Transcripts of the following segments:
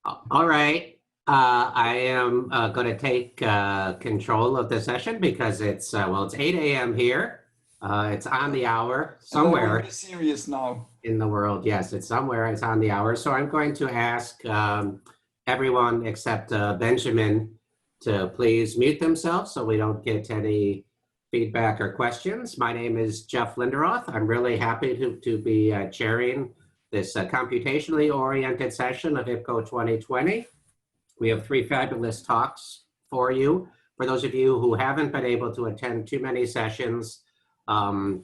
All right. I am going to take control of the session because it's 8 a.m. here. It's on the hour somewhere. Very serious now. In the world. Yes, it's somewhere. It's on the hour. So I'm going to ask everyone except Benjamin to please mute themselves so we don't get any feedback or questions. My name is Jeff Linderoth. I'm really happy to be chairing this computationally oriented session of IPCO 2020. We have 3 fabulous talks for you. For those of you who haven't been able to attend too many sessions, the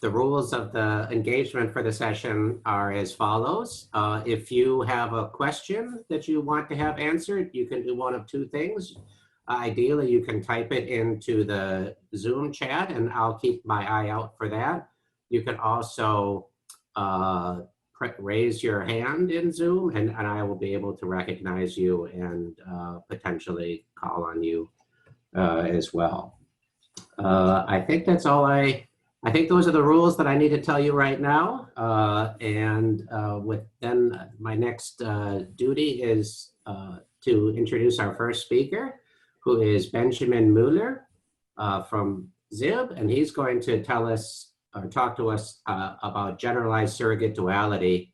rules of the engagement for the session are as follows. If you have a question that you want to have answered, you can do one of 2 things. Ideally, you can type it into the Zoom chat and I'll keep my eye out for that. You can also raise your hand in Zoom and I will be able to recognize you and potentially call on you as well. I think that's all I think those are the rules that I need to tell you right now. My next duty is to introduce our first speaker, who is Benjamin Müller from ZIB, and he's going to tell us or talk to us about generalized surrogate duality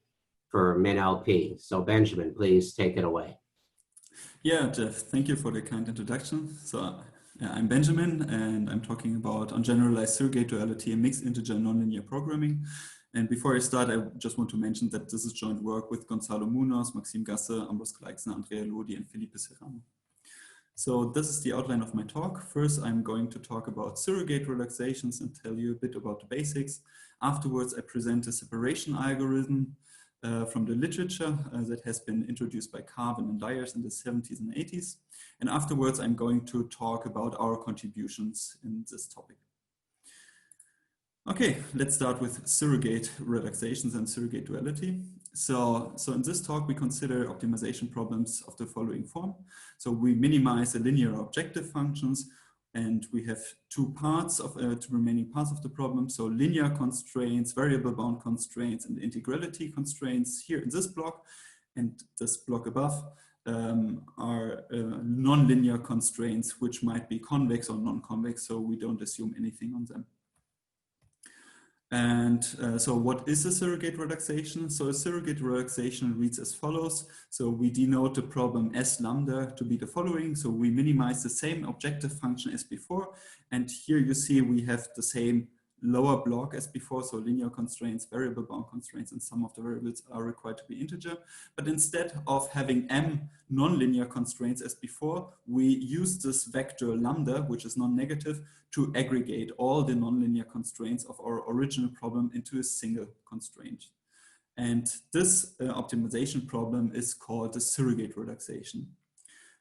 for MINLP. So Benjamin, please take it away. Yeah, Jeff, thank you for the kind introduction. So I'm Benjamin, and I'm talking about on generalized surrogate duality and mixed integer nonlinear programming. And before I start, I just want to mention that this is joint work with Gonzalo Munoz, Maxime Gasse, Ambros Gleixner, Andrea Lodi, and Felipe Serrano. So this is the outline of my talk. First, I'm going to talk about surrogate relaxations and tell you a bit about the basics. Afterwards, I present a separation algorithm from the literature that has been introduced by Carvin and Dyers in the 70s and 80s. And afterwards, I'm going to talk about our contributions in this topic. Okay, let's start with surrogate relaxations and surrogate duality. So in this talk, we consider optimization problems of the following form. So we minimize the linear objective functions, and we have 2 parts of 2 remaining parts of the problem. So linear constraints, variable bound constraints, and integrality constraints here in this block. And this block above are nonlinear constraints, which might be convex or non-convex. So we don't assume anything on them. And so what is a surrogate relaxation? So a surrogate relaxation reads as follows. So we denote the problem S lambda to be the following. So we minimize the same objective function as before. And here you see we have the same lower block as before. So linear constraints, variable bound constraints, and some of the variables are required to be integer. But instead of having m nonlinear constraints as before, we use this vector lambda, which is non-negative, to aggregate all the nonlinear constraints of our original problem into a single constraint. And this optimization problem is called the surrogate relaxation.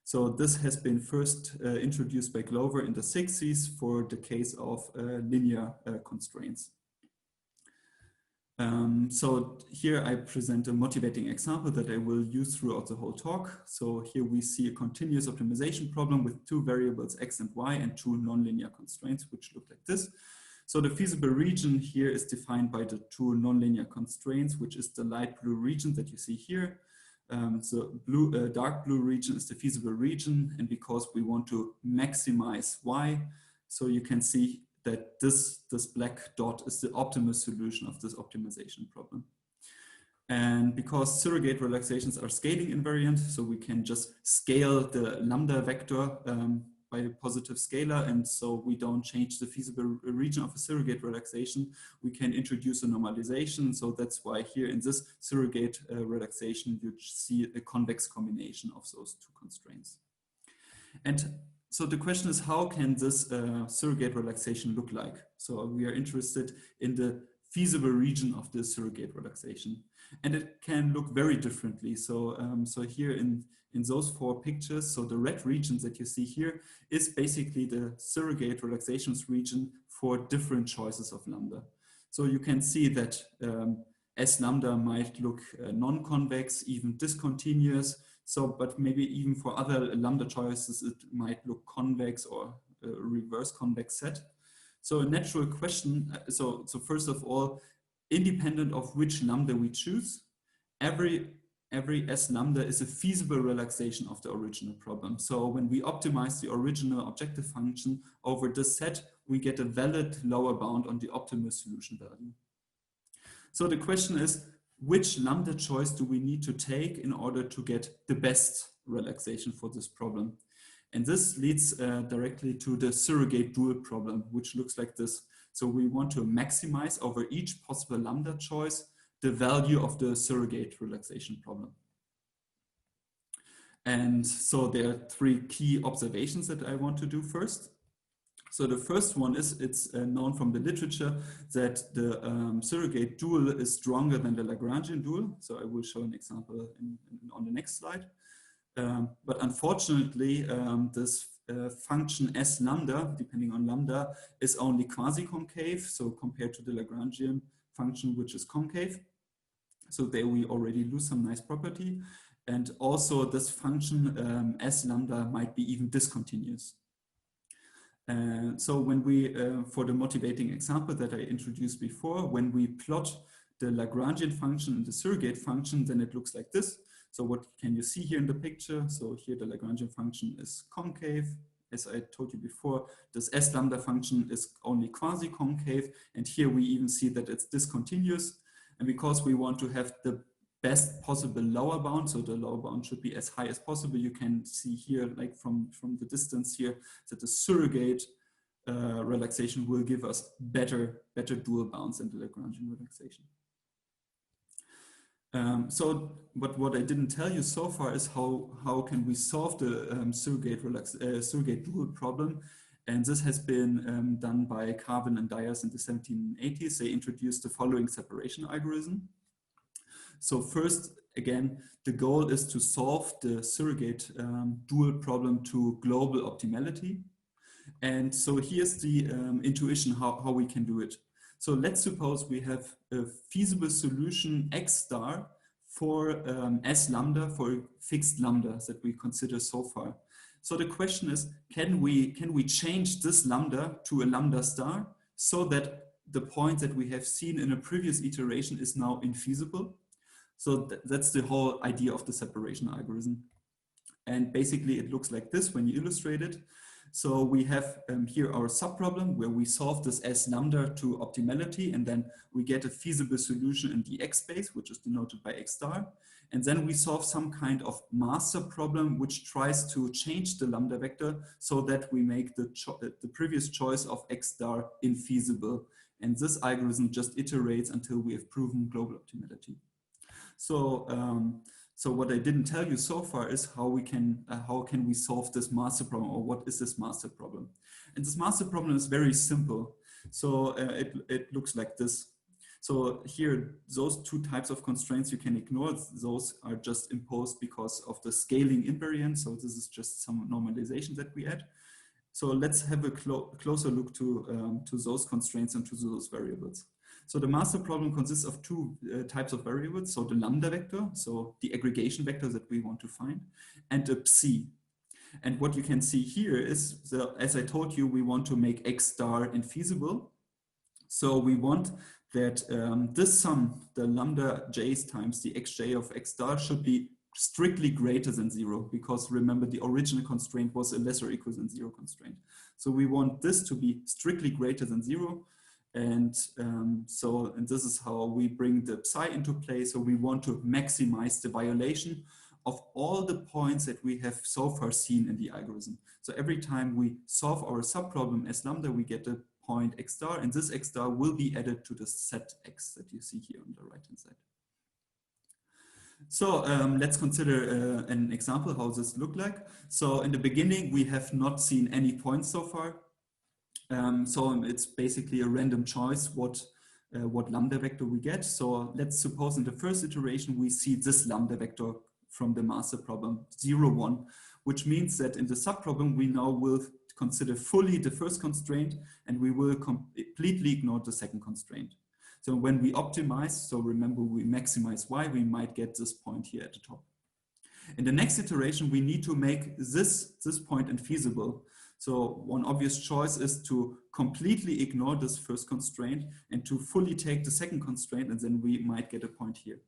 So this has been first introduced by Glover in the 60s for the case of linear constraints. So here I present a motivating example that I will use throughout the whole talk. So here we see a continuous optimization problem with 2 variables x and y and 2 nonlinear constraints, which look like this. So the feasible region here is defined by the 2 nonlinear constraints, which is the light blue region that you see here. So dark blue region is the feasible region, and because we want to maximize y, so you can see that this black dot is the optimal solution of this optimization problem. And because surrogate relaxations are scaling invariant, so we can just scale the lambda vector by a positive scalar, and so we don't change the feasible region of a surrogate relaxation, we can introduce a normalization. So that's why here in this surrogate relaxation, you see a convex combination of those 2 constraints. And so the question is, how can this surrogate relaxation look like? So we are interested in the feasible region of the surrogate relaxation. And it can look very differently. So, so here in those 4 pictures, so the red regions that you see here is basically the surrogate relaxations region for different choices of lambda. So you can see that S lambda might look non-convex, even discontinuous. So, but maybe even for other lambda choices, it might look convex or a reverse convex set. So a natural question, so first of all, independent of which lambda we choose, every every S lambda is a feasible relaxation of the original problem. So when we optimize the original objective function over this set, we get a valid lower bound on the optimal solution value. So the question is, which lambda choice do we need to take in order to get the best relaxation for this problem? And this leads directly to the surrogate dual problem, which looks like this. So we want to maximize over each possible lambda choice the value of the surrogate relaxation problem. And so there are three key observations that I want to do first. So the first one is, it's known from the literature that the surrogate dual is stronger than the Lagrangian dual. So I will show an example on the next slide. But unfortunately, this function S lambda, depending on lambda, is only quasi-concave. So compared to the Lagrangian function, which is concave. So there we already lose some nice property. And also this function S lambda might be even discontinuous. So when we, for the motivating example that I introduced before, when we plot the Lagrangian function and the surrogate function, then it looks like this. So what can you see here in the picture? So here the Lagrangian function is concave. As I told you before, this S lambda function is only quasi-concave. And here we even see that it's discontinuous. And because we want to have the best possible lower bound, so the lower bound should be as high as possible, you can see here, like from the distance here, that the surrogate relaxation will give us better dual bounds than the Lagrangian relaxation. But what I didn't tell you so far is how can we solve the surrogate dual problem. And this has been done by Carvin and Dyers in the 1780s. They introduced the following separation algorithm. So first, again, the goal is to solve the surrogate dual problem to global optimality. And so here's the intuition how we can do it. So let's suppose we have a feasible solution X star for S lambda for fixed lambdas that we consider so far. So the question is, can we change this lambda to a lambda star so that the point that we have seen in a previous iteration is now infeasible? So that's the whole idea of the separation algorithm. And basically it looks like this when you illustrate it. So we have here our subproblem where we solve this S lambda to optimality, and then we get a feasible solution in the X space, which is denoted by X star. And then we solve some kind of master problem which tries to change the lambda vector so that we make the previous choice of X star infeasible. And this algorithm just iterates until we have proven global optimality. So, so what I didn't tell you so far is how can we solve this master problem, or what is this master problem? And this master problem is very simple. So it looks like this. So here, those two types of constraints you can ignore. Those are just imposed because of the scaling invariant. So this is just some normalization that we add. So let's have a closer look to those constraints and to those variables. So the master problem consists of two types of variables. So the lambda vector, so the aggregation vector that we want to find, and a psi. And what you can see here is, as I told you, we want to make X star infeasible. So we want that this sum, the lambda j's times the xj of X star, should be strictly greater than 0, because remember the original constraint was a lesser or equal than 0 constraint. So we want this to be strictly greater than 0. And and this is how we bring the psi into play. So we want to maximize the violation of all the points that we have so far seen in the algorithm. So every time we solve our subproblem S lambda, we get a point X star, and this X star will be added to the set X that you see here on the right hand side. So let's consider an example how this look like. So in the beginning, we have not seen any points so far. So it's basically a random choice what lambda vector we get. So let's suppose in the first iteration we see this lambda vector from the master problem 0, 1, which means that in the subproblem we now will consider fully the first constraint and we will completely ignore the second constraint. So when we optimize, so remember we maximize y, we might get this point here at the top. In the next iteration we need to make this point infeasible. So one obvious choice is to completely ignore this first constraint and to fully take the second constraint, and then we might get a point here.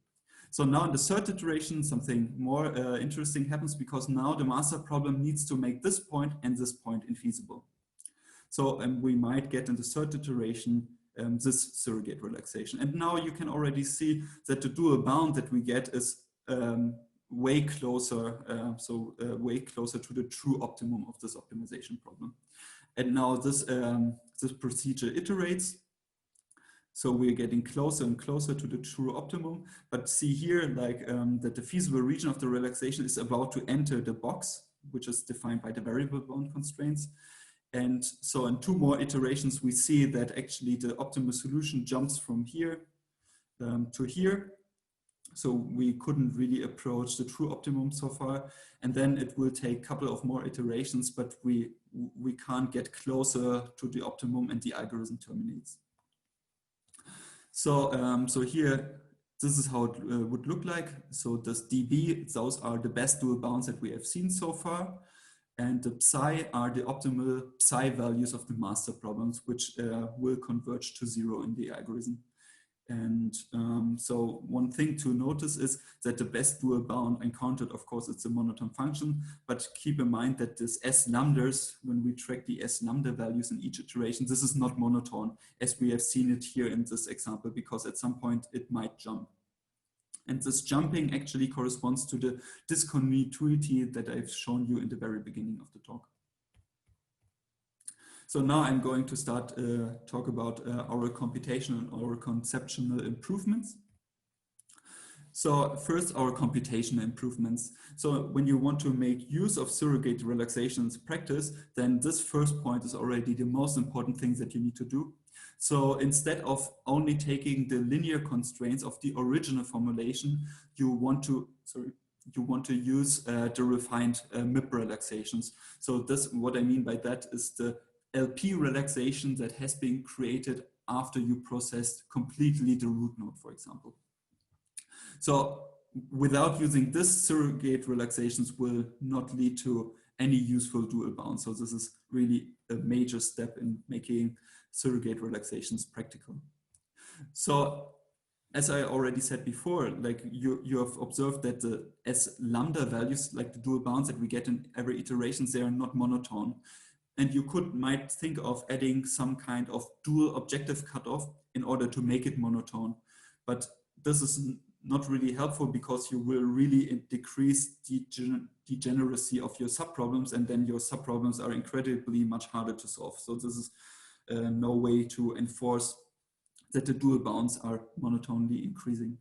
So now in the third iteration, something more interesting happens, because now the master problem needs to make this point and this point infeasible. So we might get in the third iteration this surrogate relaxation. And now you can already see that the dual bound that we get is way closer, way closer to the true optimum of this optimization problem. And now this, this procedure iterates. So we're getting closer and closer to the true optimum. But see here, like that the feasible region of the relaxation is about to enter the box, which is defined by the variable bound constraints. And so in two more iterations, we see that actually the optimal solution jumps from here to here. So we couldn't really approach the true optimum so far. And then it will take a couple of more iterations, but we can't get closer to the optimum and the algorithm terminates. So, so here, this is how it would look like. So this dB, those are the best dual bounds that we have seen so far. And the psi are the optimal psi values of the master problems, which will converge to 0 in the algorithm. And so one thing to notice is that the best dual bound encountered, of course, it's a monotone function, but keep in mind that this S lambdas, when we track the S lambda values in each iteration, this is not monotone, as we have seen it here in this example, because at some point it might jump. And this jumping actually corresponds to the discontinuity that I've shown you in the very beginning of the talk. So now I'm going to start talk about our computational and our conceptual improvements. So first, our computational improvements. So when you want to make use of surrogate relaxations practice, then this first point is already the most important thing that you need to do. So instead of only taking the linear constraints of the original formulation, you want to use the refined MIP relaxations. So this, what I mean by that is the LP relaxation that has been created after you processed completely the root node, for example. So without using this, surrogate relaxations will not lead to any useful dual bound. So this is really a major step in making surrogate relaxations practical. So as I already said before, like you have observed that the S lambda values, like the dual bounds that we get in every iteration, they are not monotone. And you might think of adding some kind of dual objective cutoff in order to make it monotone. But this is not really helpful, because you will really decrease the degeneracy of your subproblems, and then your subproblems are incredibly much harder to solve. So this is no way to enforce that the dual bounds are monotonely increasing.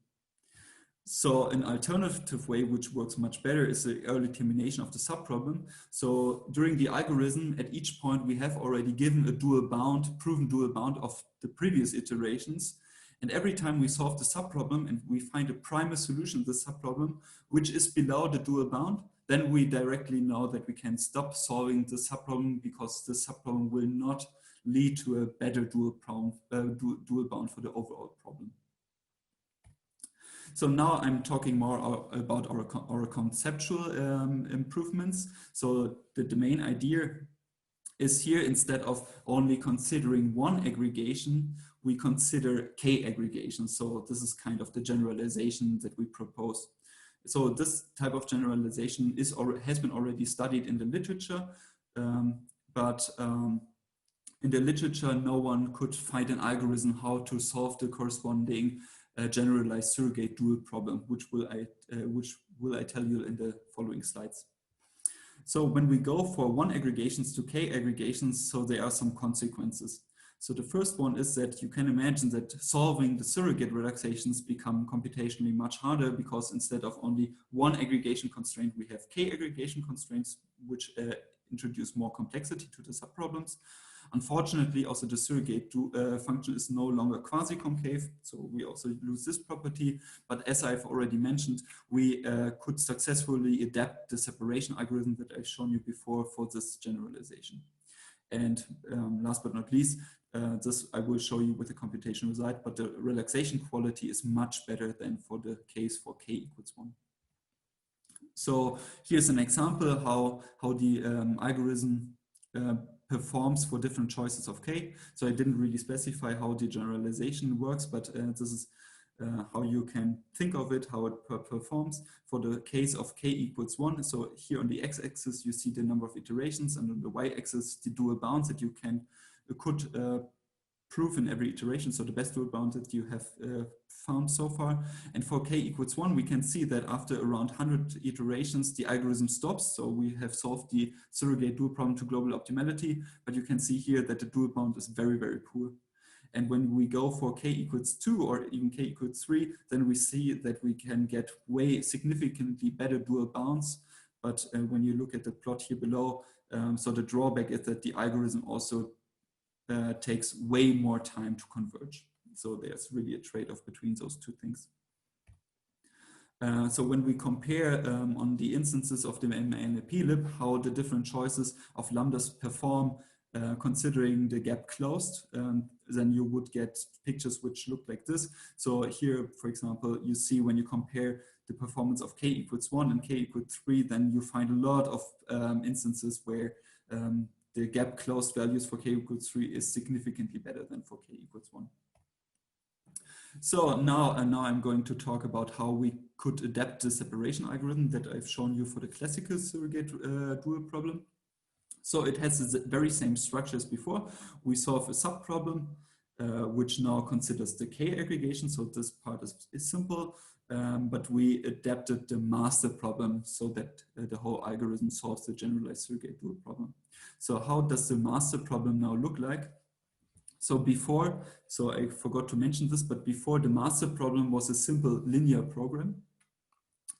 So an alternative way, which works much better, is the early termination of the subproblem. So during the algorithm, at each point, we have already given a dual bound, proven dual bound of the previous iterations. And every time we solve the subproblem and we find a primal solution to the subproblem, which is below the dual bound, then we directly know that we can stop solving the subproblem, because the subproblem will not lead to a better dual bound for the overall problem. So now I'm talking more about our conceptual improvements. So the main idea is here, instead of only considering one aggregation, we consider k aggregations. So this is kind of the generalization that we propose. So this type of generalization has been already studied in the literature, but in the literature, no one could find an algorithm how to solve the corresponding generalized surrogate dual problem, which will I tell you in the following slides. So when we go for one aggregations to k aggregations, so there are some consequences. So the first one is that you can imagine that solving the surrogate relaxations become computationally much harder, because instead of only one aggregation constraint, we have k aggregation constraints, which introduce more complexity to the subproblems. Unfortunately, also the surrogate function is no longer quasi-concave, so we also lose this property. But as I've already mentioned, we could successfully adapt the separation algorithm that I've shown you before for this generalization. And last but not least, this I will show you with the computational result, but the relaxation quality is much better than for the case for k equals 1. So here's an example how the algorithm performs for different choices of k. So I didn't really specify how the generalization works, but this is how you can think of it, how it performs for the case of k equals 1. So here on the x-axis, you see the number of iterations, and on the y-axis, the dual bounds that you could prove in every iteration. So the best dual bound that you have found so far. And for k equals 1, we can see that after around 100 iterations, the algorithm stops. So we have solved the surrogate dual problem to global optimality, but you can see here that the dual bound is very, very poor. And when we go for k equals 2 or even k equals 3, then we see that we can get way significantly better dual bounds. But when you look at the plot here below, so the drawback is that the algorithm also takes way more time to converge. So there's really a trade-off between those two things. So when we compare on the instances of the MINLP lib, how the different choices of lambdas perform considering the gap closed, then you would get pictures which look like this. So here, for example, you see when you compare the performance of k equals 1 and k equals 3, then you find a lot of instances where the gap closed values for k equals 3 is significantly better than for k equals 1. So now I'm going to talk about how we could adapt the separation algorithm that I've shown you for the classical surrogate dual problem. So it has the very same structure as before. We solve a subproblem, which now considers the k aggregation. So this part is simple, but we adapted the master problem so that the whole algorithm solves the generalized surrogate dual problem. So how does the master problem now look like? So before, so I forgot to mention this, but before the master problem was a simple linear program.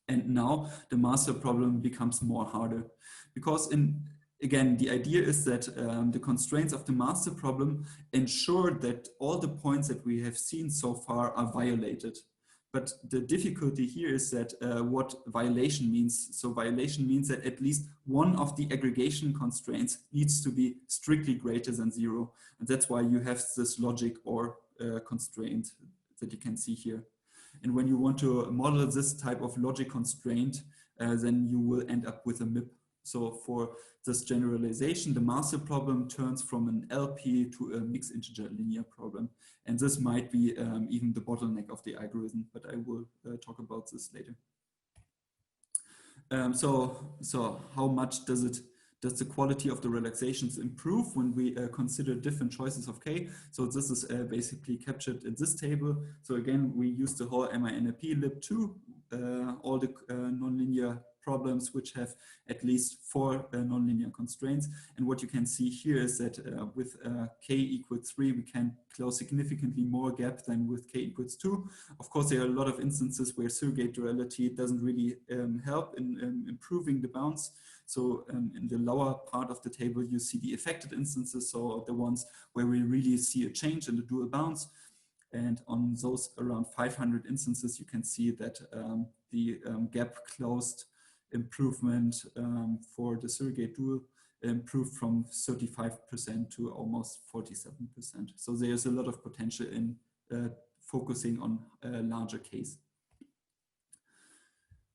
And now the master problem becomes more harder because again, the idea is that the constraints of the master problem ensure that all the points that we have seen so far are violated. But the difficulty here is that what violation means. So violation means that at least one of the aggregation constraints needs to be strictly greater than 0. And that's why you have this logic or constraint that you can see here. And when you want to model this type of logic constraint, then you will end up with a MIP. So for this generalization, the master problem turns from an LP to a mixed integer linear problem. And this might be even the bottleneck of the algorithm, but I will talk about this later. So how much does the quality of the relaxations improve when we consider different choices of k? So this is basically captured in this table. So again, we use the whole MINLP lib2, all the nonlinear problems which have at least 4 nonlinear constraints. And what you can see here is that with k equals 3, we can close significantly more gap than with k equals 2. Of course, there are a lot of instances where surrogate duality doesn't really help in improving the bounds. So in the lower part of the table, you see the affected instances, so the ones where we really see a change in the dual bounds. And on those around 500 instances, you can see that the gap closed improvement for the surrogate dual improved from 35% to almost 47%. So there's a lot of potential in focusing on a larger case.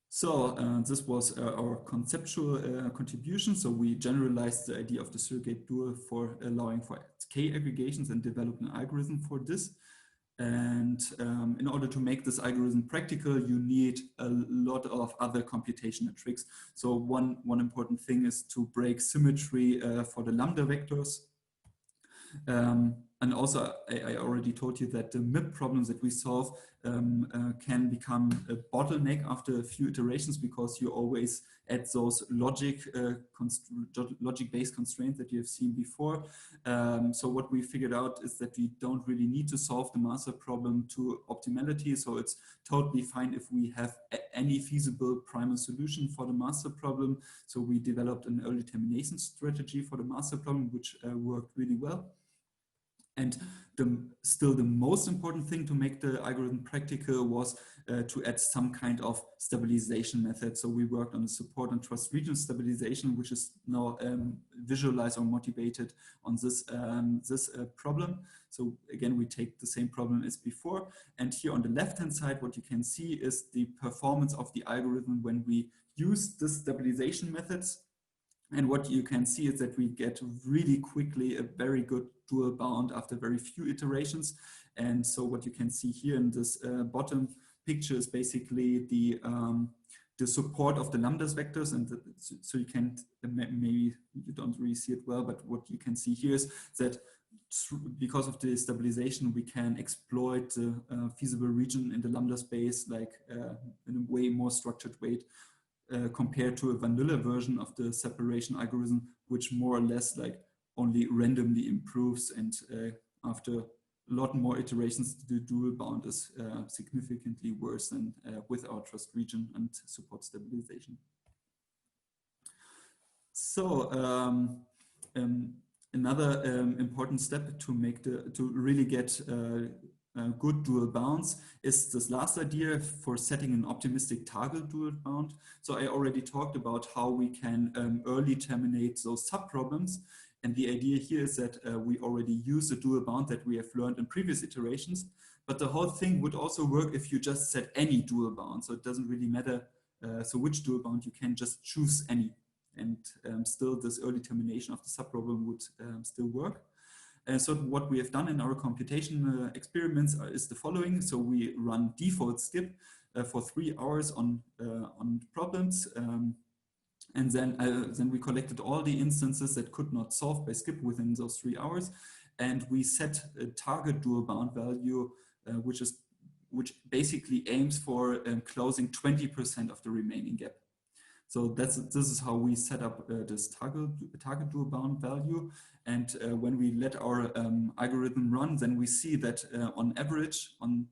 So this was our conceptual contribution. So we generalized the idea of the surrogate dual for allowing for k aggregations and developed an algorithm for this. And in order to make this algorithm practical, you need a lot of other computational tricks. So one important thing is to break symmetry for the lambda vectors. And also, I already told you that the MIP problems that we solve can become a bottleneck after a few iterations because you always add those logic-based constraints that you have seen before. So what we figured out is that we don't really need to solve the master problem to optimality. So it's totally fine if we have any feasible primal solution for the master problem. So we developed an early termination strategy for the master problem, which worked really well. And still the most important thing to make the algorithm practical was to add some kind of stabilization method. So we worked on the support and trust region stabilization, which is now visualized or motivated on this problem. So again, we take the same problem as before. And here on the left-hand side, what you can see is the performance of the algorithm when we use this stabilization methods. And what you can see is that we get really quickly a very good dual bound after very few iterations. And so what you can see here in this bottom picture is basically the support of the lambdas vectors, and so you can't, maybe you don't really see it well, but what you can see here is that because of the stabilization, we can exploit the feasible region in the lambda space like in a way more structured way compared to a vanilla version of the separation algorithm, which more or less like only randomly improves, and after a lot more iterations, the dual bound is significantly worse than with our trust region and support stabilization. So another important step to make to really get good dual bounds is this last idea for setting an optimistic target dual bound. So I already talked about how we can early terminate those subproblems. And the idea here is that we already use the dual bound that we have learned in previous iterations, but the whole thing would also work if you just set any dual bound. So it doesn't really matter so which dual bound, you can just choose any. And still this early termination of the subproblem would still work. So what we have done in our computation experiments is the following. So we run default skip for 3 hours on problems. And then we collected all the instances that could not solve by skip within those 3 hours. And we set a target dual bound value, which basically aims for closing 20% of the remaining gap. So this is how we set up this target dual bound value. And when we let our algorithm run, then we see that on average, on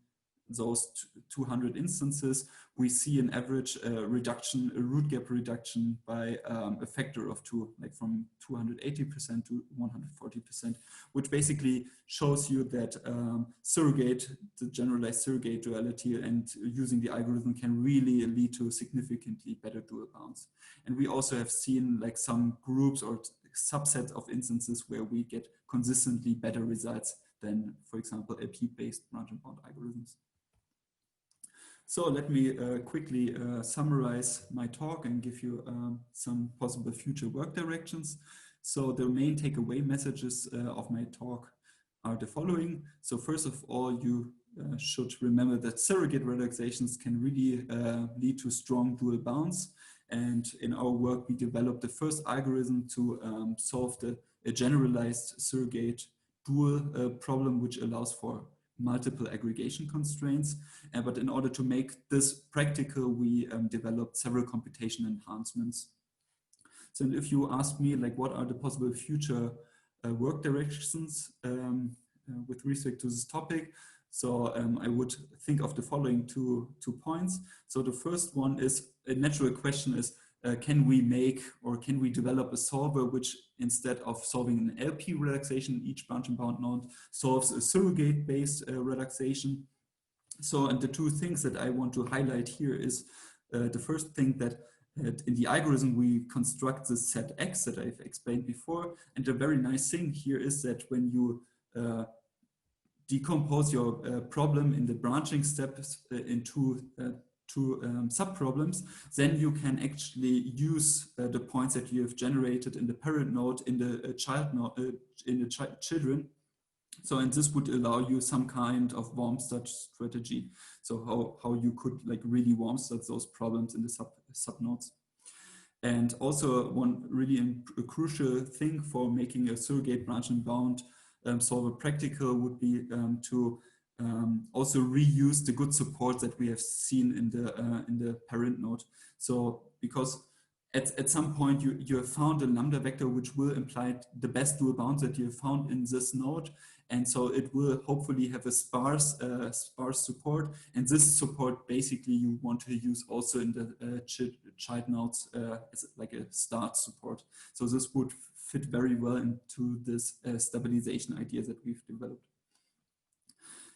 those 200 instances, we see an average reduction, a root gap reduction by a factor of 2, like from 280% to 140%, which basically shows you that the generalized surrogate duality and using the algorithm can really lead to significantly better dual bounds. And we also have seen like some groups or subsets of instances where we get consistently better results than, for example, LP-based branch and bound algorithms. So let me quickly summarize my talk and give you some possible future work directions. So the main takeaway messages of my talk are the following. So first of all, you should remember that surrogate relaxations can really lead to strong dual bounds. And in our work, we developed the first algorithm to solve a generalized surrogate dual problem, which allows for multiple aggregation constraints. But in order to make this practical, we developed several computation enhancements. So if you ask me, like, what are the possible future work directions with respect to this topic? So I would think of the following two points. So the first one is, a natural question is, can we make or can we develop a solver which, instead of solving an LP relaxation, each branch and bound node solves a surrogate-based relaxation? So, and the two things that I want to highlight here is the first thing that in the algorithm we construct the set X that I've explained before. And the very nice thing here is that when you decompose your problem in the branching steps into two subproblems, then you can actually use the points that you have generated in the parent node in the child node in the children. So, and this would allow you some kind of warm start strategy. So how you could like really warm start those problems in the subnodes. And also one really crucial thing for making a surrogate branch and bound solver practical would be to also reuse the good support that we have seen in the parent node. So because at some point you have found a lambda vector which will imply the best dual bounds that you have found in this node, and so it will hopefully have a sparse support, and this support basically you want to use also in the child nodes as like a start support. So this would fit very well into this stabilization idea that we've developed.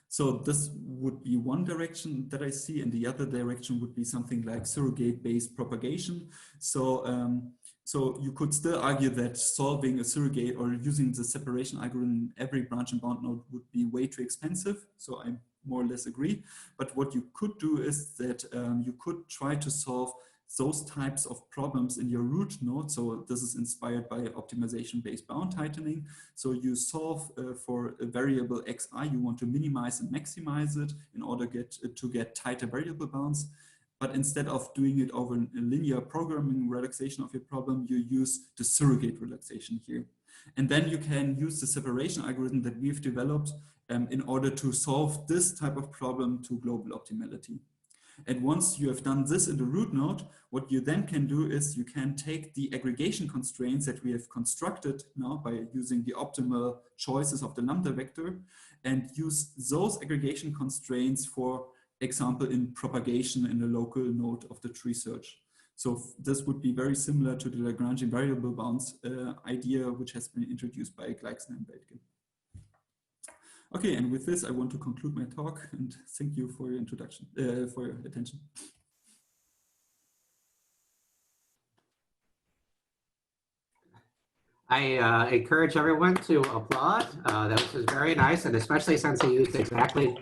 So this would be one direction that I see, and the other direction would be something like surrogate-based propagation. So, so you could still argue that solving a surrogate or using the separation algorithm in every branch and bound node would be way too expensive. So I more or less agree. But what you could do is that you could try to solve those types of problems in your root node. So this is inspired by optimization-based bound tightening. So you solve for a variable xi, you want to minimize and maximize it in order to get tighter variable bounds. But instead of doing it over a linear programming relaxation of your problem, you use the surrogate relaxation here. And then you can use the separation algorithm that we've developed in order to solve this type of problem to global optimality. And once you have done this in the root node, what you then can do is you can take the aggregation constraints that we have constructed now by using the optimal choices of the lambda vector and use those aggregation constraints for example in propagation in a local node of the tree search. So this would be very similar to the Lagrangian variable bounds idea, which has been introduced by Gleixner and Beltgen. Okay, and with this, I want to conclude my talk and thank you for your introduction, for your attention. I encourage everyone to applaud. That was very nice, and especially since he used exactly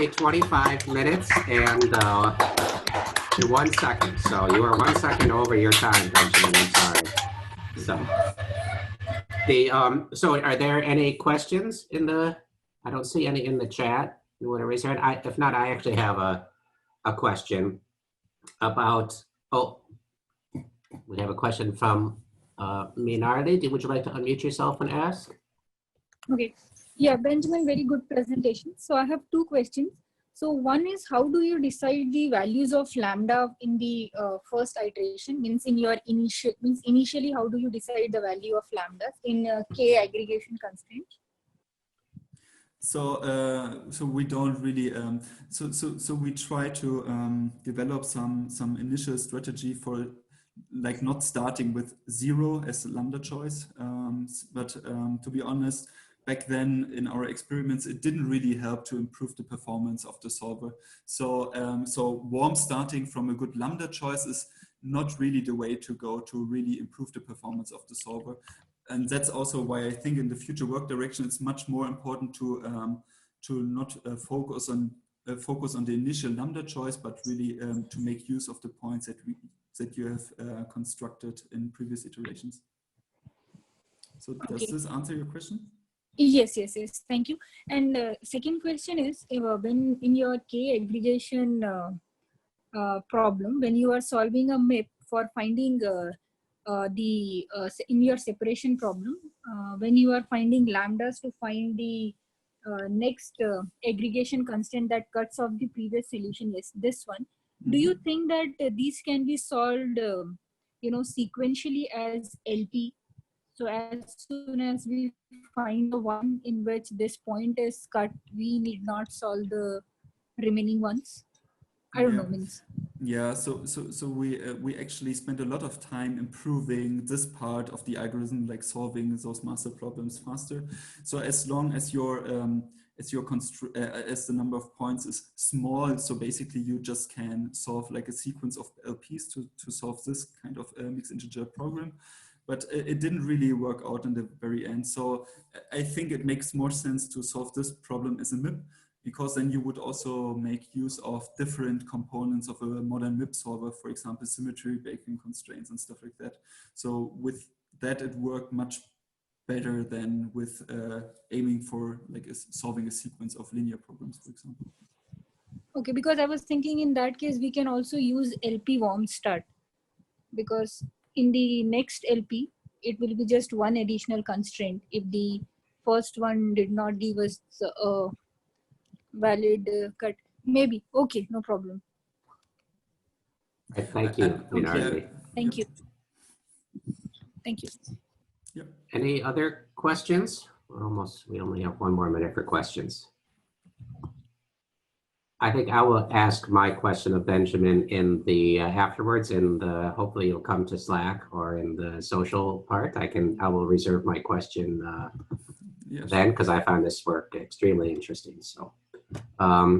25 minutes and in 1 second. So you are 1 second over your time, Benjamin. I'm sorry. So are there any questions in the? I don't see any in the chat. You want to raise your hand? If not, I actually have a question about. Oh, we have a question from Minardi. Would you like to unmute yourself and ask? Okay. Yeah, Benjamin, very good presentation. So I have 2 questions. So one is, how do you decide the values of lambda in the first iteration? Initially, how do you decide the value of lambdas in K aggregation constraint? So we don't really so we try to develop some initial strategy for like not starting with 0 as a lambda choice, but to be honest, back then in our experiments, it didn't really help to improve the performance of the solver. So warm starting from a good lambda choice is not really the way to go to really improve the performance of the solver. And that's also why I think in the future work direction, it's much more important to not focus on the initial lambda choice, but really to make use of the points that you have constructed in previous iterations. So does this answer your question? Yes. Thank you. And second question is, when in your K aggregation problem, when you are solving a MIP for finding in your separation problem, when you are finding lambdas to find the next aggregation constant that cuts off the previous solution, yes, this one. Do you think that these can be solved, sequentially as LP? So as soon as we find the one in which this point is cut, we need not solve the remaining ones. I don't know. Yeah, so we actually spent a lot of time improving this part of the algorithm, like solving those master problems faster. So as long as as the number of points is small, so basically you just can solve like a sequence of LPs to solve this kind of mixed integer program. But it didn't really work out in the very end. So I think it makes more sense to solve this problem as a MIP, because then you would also make use of different components of a modern MIP solver, for example, symmetry breaking constraints and stuff like that. So with that, it worked much better than with aiming for like solving a sequence of linear programs, for example. Okay, because I was thinking in that case, we can also use LP warm start, because in the next LP, it will be just one additional constraint if the first one did not give us a valid cut. Maybe. Okay, no problem. Right, thank you, Minardi. Thank you. Thank you. Yep. Any other questions? We only have 1 more minute for questions. I think I will ask my question of Benjamin in the afterwards, and hopefully you'll come to Slack or in the social part. I will reserve my question then, because I found this work extremely interesting. So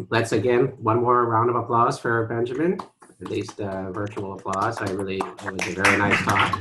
let's again, 1 more round of applause for Benjamin, at least virtual applause. It was a very nice talk.